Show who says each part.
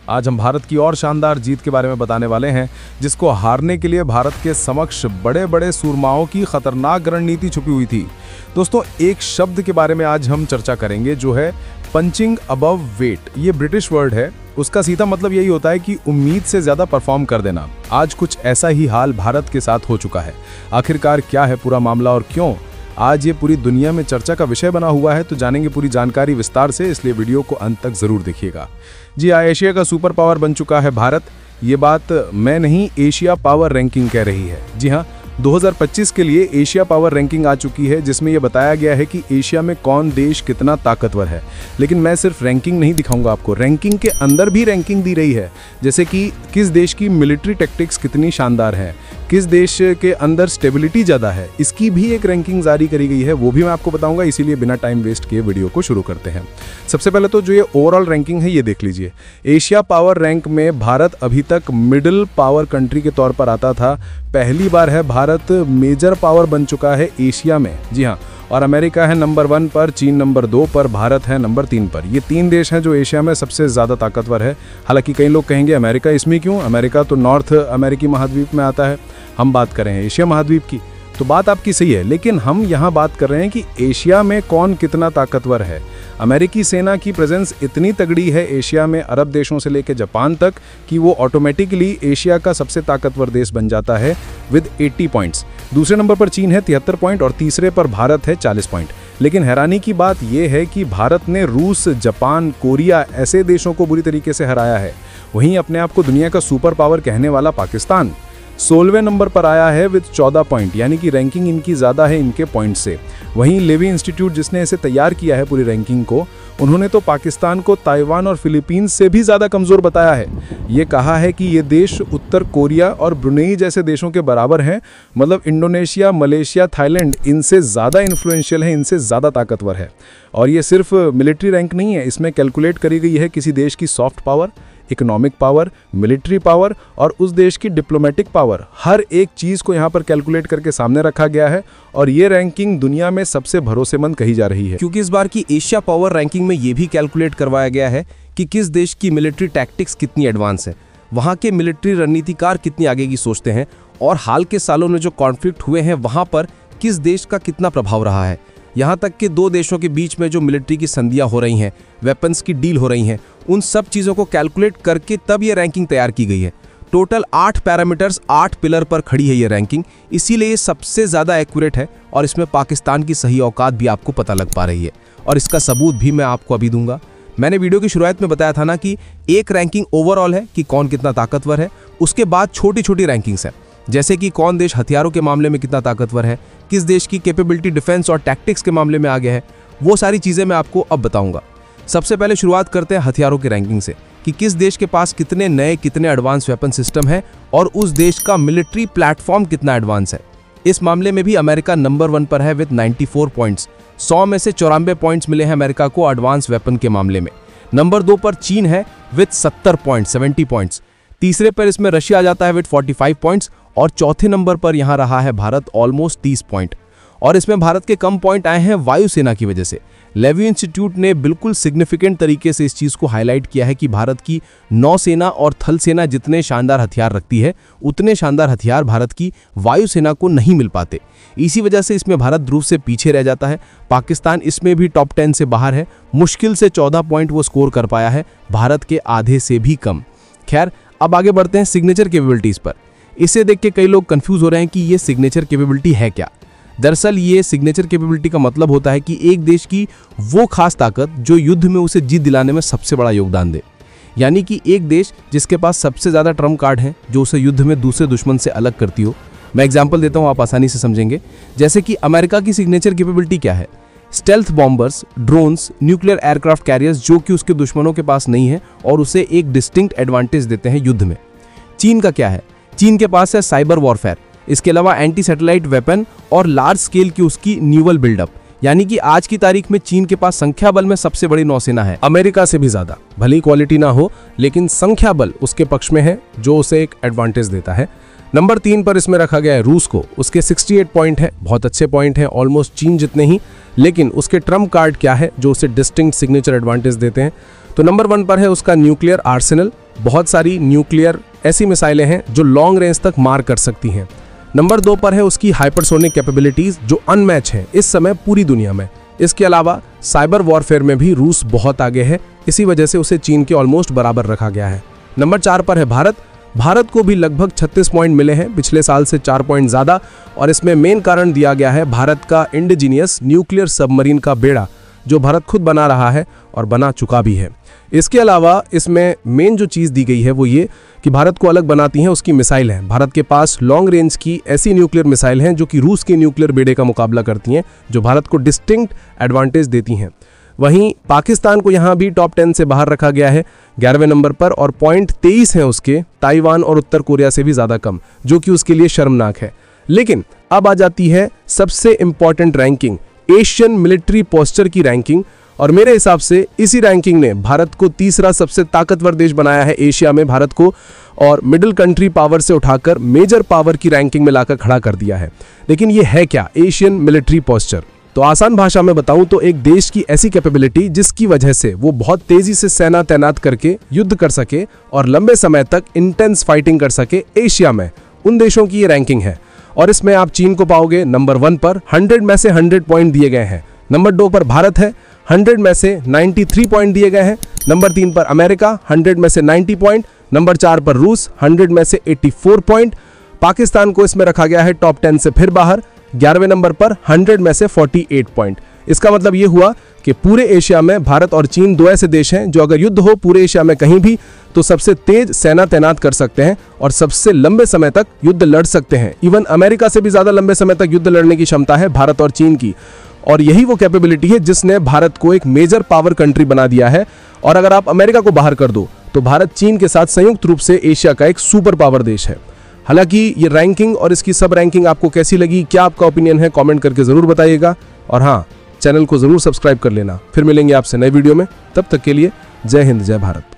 Speaker 1: आज हम भारत की और शानदार जीत के बारे में बताने वाले हैं, जिसको हारने के लिए भारत के समक्ष बड़े बड़े सूरमाओं की खतरनाक रणनीति छुपी हुई थी। दोस्तों, एक शब्द के बारे में आज हम चर्चा करेंगे जो है पंचिंग अबव वेट। ये ब्रिटिश वर्ड है, उसका सीधा मतलब यही होता है कि उम्मीद से ज्यादा परफॉर्म कर देना। आज कुछ ऐसा ही हाल भारत के साथ हो चुका है। आखिरकार क्या है पूरा मामला और क्यों आज ये पूरी दुनिया में चर्चा का विषय बना हुआ है, तो जानेंगे पूरी जानकारी विस्तार से, इसलिए वीडियो को अंत तक जरूर देखिएगा। जी हाँ, एशिया का सुपर पावर बन चुका है भारत। ये बात मैं नहीं, एशिया पावर रैंकिंग कह रही है। जी हाँ, 2025 के लिए एशिया पावर रैंकिंग आ चुकी है, जिसमें यह बताया गया है कि एशिया में कौन देश कितना ताकतवर है। लेकिन मैं सिर्फ रैंकिंग नहीं दिखाऊंगा आपको, रैंकिंग के अंदर भी रैंकिंग दी रही है, जैसे कि किस देश की मिलिट्री टैक्टिक्स कितनी शानदार है, किस देश के अंदर स्टेबिलिटी ज़्यादा है, इसकी भी एक रैंकिंग जारी करी गई है, वो भी मैं आपको बताऊंगा। इसीलिए बिना टाइम वेस्ट किए वीडियो को शुरू करते हैं। सबसे पहले तो जो ये ओवरऑल रैंकिंग है ये देख लीजिए। एशिया पावर रैंक में भारत अभी तक मिडिल पावर कंट्री के तौर पर आता था। पहली बार है भारत मेजर पावर बन चुका है एशिया में। जी हाँ, और अमेरिका है नंबर 1 पर, चीन नंबर 2 पर, भारत है नंबर 3 पर। ये 3 देश हैं जो एशिया में सबसे ज़्यादा ताकतवर है। हालांकि कई लोग कहेंगे अमेरिका इसमें क्यों, अमेरिका तो नॉर्थ अमेरिकी महाद्वीप में आता है। हम बात कर रहे हैं एशिया महाद्वीप की, तो बात आपकी सही है, लेकिन हम यहाँ बात कर रहे हैं कि एशिया में कौन कितना ताकतवर है। अमेरिकी सेना की प्रेजेंस इतनी तगड़ी है एशिया में, अरब देशों से लेकर जापान तक, कि वो ऑटोमेटिकली एशिया का सबसे ताकतवर देश बन जाता है विद 80 पॉइंट्स। दूसरे नंबर पर चीन है 73 पॉइंट और तीसरे पर भारत है 40 पॉइंट। लेकिन हैरानी की बात यह है कि भारत ने रूस, जापान, कोरिया ऐसे देशों को बुरी तरीके से हराया है। वहीं अपने आप को दुनिया का सुपर पावर कहने वाला पाकिस्तान 16वें नंबर पर आया है विद 14 पॉइंट, यानी कि रैंकिंग इनकी ज़्यादा है इनके पॉइंट से। वहीं लेवी इंस्टीट्यूट जिसने इसे तैयार किया है पूरी रैंकिंग को, उन्होंने तो पाकिस्तान को ताइवान और फिलीपींस से भी ज़्यादा कमज़ोर बताया है। ये कहा है कि ये देश उत्तर कोरिया और ब्रुनेई जैसे देशों के बराबर हैं, मतलब इंडोनेशिया, मलेशिया, थाईलैंड इनसे ज़्यादा इन्फ्लुएंशियल है, इनसे ज़्यादा ताकतवर है। और ये सिर्फ मिलिट्री रैंक नहीं है, इसमें कैलकुलेट करी गई है किसी देश की soft power, economic power, military power और उस देश की डिप्लोमेटिक पावर। हर एक चीज़ को यहाँ पर कैलकुलेट करके सामने रखा गया है और ये रैंकिंग दुनिया में सबसे भरोसेमंद कही जा रही है।
Speaker 2: क्योंकि इस बार की एशिया पावर रैंकिंग में ये भी कैलकुलेट करवाया गया है कि किस देश की मिलिट्री टैक्टिक्स कितनी एडवांस है, वहाँ के मिलिट्री रणनीतिकार कितनी आगे की सोचते हैं, और हाल के सालों में जो कॉन्फ्लिक्ट हुए हैं वहाँ पर किस देश का कितना प्रभाव रहा है। यहाँ तक कि 2 देशों के बीच में जो मिलिट्री की संधियाँ हो रही हैं, वेपन्स की डील हो रही हैं, उन सब चीज़ों को कैलकुलेट करके तब ये रैंकिंग तैयार की गई है। टोटल 8 पैरामीटर्स, 8 पिलर पर खड़ी है ये रैंकिंग, इसीलिए ये सबसे ज़्यादा एक्यूरेट है और इसमें पाकिस्तान की सही औकात भी आपको पता लग पा रही है। और इसका सबूत भी मैं आपको अभी दूंगा। मैंने वीडियो की शुरुआत में बताया था ना कि एक रैंकिंग ओवरऑल है कि कौन कितना ताकतवर है, उसके बाद छोटी छोटी रैंकिंग्स हैं, जैसे कि कौन देश हथियारों के मामले में कितना ताकतवर है, किस देश की कैपेबिलिटी डिफेंस और टैक्टिक्स के मामले में आगे है। वो सारी चीज़ें मैं आपको अब बताऊंगा। सबसे पहले शुरुआत करते हैं हथियारों की रैंकिंग से, कि किस देश के पास कितने नए, कितने एडवांस वेपन सिस्टम है और उस देश का मिलिट्री प्लेटफॉर्म कितना एडवांस है। इस मामले में भी अमेरिका नंबर 1 पर है विद 94 पॉइंट्स। 100 में से 94 पॉइंट्स मिले हैं अमेरिका को एडवांस वेपन के मामले में। नंबर 2 पर चीन है विद 70 पॉइंट्स। तीसरे पर इसमें रशिया आ जाता है विद 45 पॉइंट्स और चौथे नंबर पर यहाँ रहा है भारत ऑलमोस्ट 30 पॉइंट। और इसमें भारत के कम पॉइंट आए हैं वायुसेना की वजह से। लेवी इंस्टीट्यूट ने बिल्कुल सिग्निफिकेंट तरीके से इस चीज़ को हाईलाइट किया है कि भारत की नौसेना और थल सेना जितने शानदार हथियार रखती है, उतने शानदार हथियार भारत की वायुसेना को नहीं मिल पाते। इसी वजह से इसमें भारत ध्रुव से पीछे रह जाता है। पाकिस्तान इसमें भी टॉप 10 से बाहर है, मुश्किल से 14 पॉइंट वो स्कोर कर पाया है, भारत के आधे से भी कम। खैर, अब आगे बढ़ते हैं सिग्नेचर कैपेबिलिटीज़ पर। इसे देख के कई लोग कंफ्यूज हो रहे हैं कि ये सिग्नेचर कैपेबिलिटी है क्या। दरअसल ये सिग्नेचर कैपेबिलिटी का मतलब होता है कि एक देश की वो खास ताकत जो युद्ध में उसे जीत दिलाने में सबसे बड़ा योगदान दे। यानी कि एक देश जिसके पास सबसे ज़्यादा ट्रम्प कार्ड है जो उसे युद्ध में दूसरे दुश्मन से अलग करती हो। मैं एग्जाम्पल देता हूँ, आप आसानी से समझेंगे। जैसे कि अमेरिका की सिग्नेचर कैपेबिलिटी क्या है? Stealth bombers, drones, nuclear aircraft carriers, जो कि उसके दुश्मनों के पास नहीं है और उसे एक डिस्टिंक्ट एडवांटेज देते हैं युद्ध में। चीन का क्या है? चीन के पास है साइबर वॉरफेयर, इसके अलावा एंटी सैटेलाइट वेपन और लार्ज स्केल की उसकी न्यूअल बिल्डअप। यानी कि आज की तारीख में चीन के पास संख्या बल में सबसे बड़ी नौसेना है, अमेरिका से भी ज्यादा। भली क्वालिटी ना हो लेकिन संख्या बल उसके पक्ष में है, जो उसे एक एडवांटेज देता है। नंबर 3 पर इसमें रखा गया है रूस को। उसके 68 पॉइंट है, बहुत अच्छे पॉइंट हैं, ऑलमोस्ट चीन जितने ही। लेकिन उसके ट्रम्प कार्ड क्या है जो उसे डिस्टिंक्ट सिग्नेचर एडवांटेज देते हैं? तो नंबर 1 पर है उसका न्यूक्लियर आर्सेनल। बहुत सारी न्यूक्लियर ऐसी मिसाइलें हैं जो लॉन्ग रेंज तक मार कर सकती हैं। नंबर 2 पर है उसकी हाइपरसोनिक कैपेबिलिटीज जो अनमैच हैं इस समय पूरी दुनिया में। इसके अलावा साइबर वॉरफेयर में भी रूस बहुत आगे है, इसी वजह से उसे चीन के ऑलमोस्ट बराबर रखा गया है। नंबर 4 पर है भारत। भारत को भी लगभग 36 पॉइंट मिले हैं, पिछले साल से 4 पॉइंट ज़्यादा, और इसमें मेन कारण दिया गया है भारत का इंडिजीनियस न्यूक्लियर सबमरीन का बेड़ा जो भारत खुद बना रहा है और बना चुका भी है। इसके अलावा इसमें मेन जो चीज़ दी गई है वो ये कि भारत को अलग बनाती हैं उसकी मिसाइल है। भारत के पास लॉन्ग रेंज की ऐसी न्यूक्लियर मिसाइल हैं जो कि रूस के न्यूक्लियर बेड़े का मुकाबला करती हैं, जो भारत को डिस्टिंक्ट एडवांटेज देती हैं। वहीं पाकिस्तान को यहाँ भी टॉप 10 से बाहर रखा गया है 11वें नंबर पर, और पॉइंट 23 हैं उसके ताइवान और उत्तर कोरिया से भी ज़्यादा कम, जो कि उसके लिए शर्मनाक है। लेकिन अब आ जाती है सबसे important ranking, Asian military posture की रैंकिंग, और मेरे हिसाब से इसी रैंकिंग ने भारत को तीसरा सबसे ताकतवर देश बनाया है एशिया में भारत को, और मिडिल कंट्री पावर से उठाकर मेजर पावर की रैंकिंग में लाकर खड़ा कर दिया है। लेकिन ये है क्या एशियन मिलिट्री पोस्चर? तो आसान भाषा में बताऊं तो एक देश की ऐसी कैपेबिलिटी जिसकी वजह से वो बहुत तेजी से सेना तैनात करके युद्ध कर सके और लंबे समय तक इंटेंस फाइटिंग कर सके एशिया में, उन देशों की ये रैंकिंग है। और इसमें आप चीन को पाओगे नंबर 1 पर, 100 में से 100 पॉइंट दिए गए हैं। नंबर 2 पर भारत है, 100 में से 93 पॉइंट दिए गए हैं। नंबर 3 पर अमेरिका, 100 में से 90 पॉइंट। नंबर 4 पर रूस, 100 में से 84 पॉइंट। पाकिस्तान को इसमें रखा गया है टॉप 10 से फिर बाहर, 11वें नंबर पर 100 में से 48 पॉइंट। इसका मतलब ये हुआ कि पूरे एशिया में भारत और चीन दो ऐसे देश हैं जो अगर युद्ध हो पूरे एशिया में कहीं भी तो सबसे तेज सेना तैनात कर सकते हैं और सबसे लंबे समय तक युद्ध लड़ सकते हैं। इवन अमेरिका से भी ज्यादा लंबे समय तक युद्ध लड़ने की क्षमता है भारत और चीन की, और यही वो कैपेबिलिटी है जिसने भारत को एक मेजर पावर कंट्री बना दिया है। और अगर आप अमेरिका को बाहर कर दो तो भारत चीन के साथ संयुक्त रूप से एशिया का एक सुपर पावर देश है। हालांकि ये रैंकिंग और इसकी सब रैंकिंग आपको कैसी लगी, क्या आपका ओपिनियन है, कमेंट करके जरूर बताइएगा। और हाँ, चैनल को जरूर सब्सक्राइब कर लेना। फिर मिलेंगे आपसे नए वीडियो में, तब तक के लिए जय हिंद जय भारत।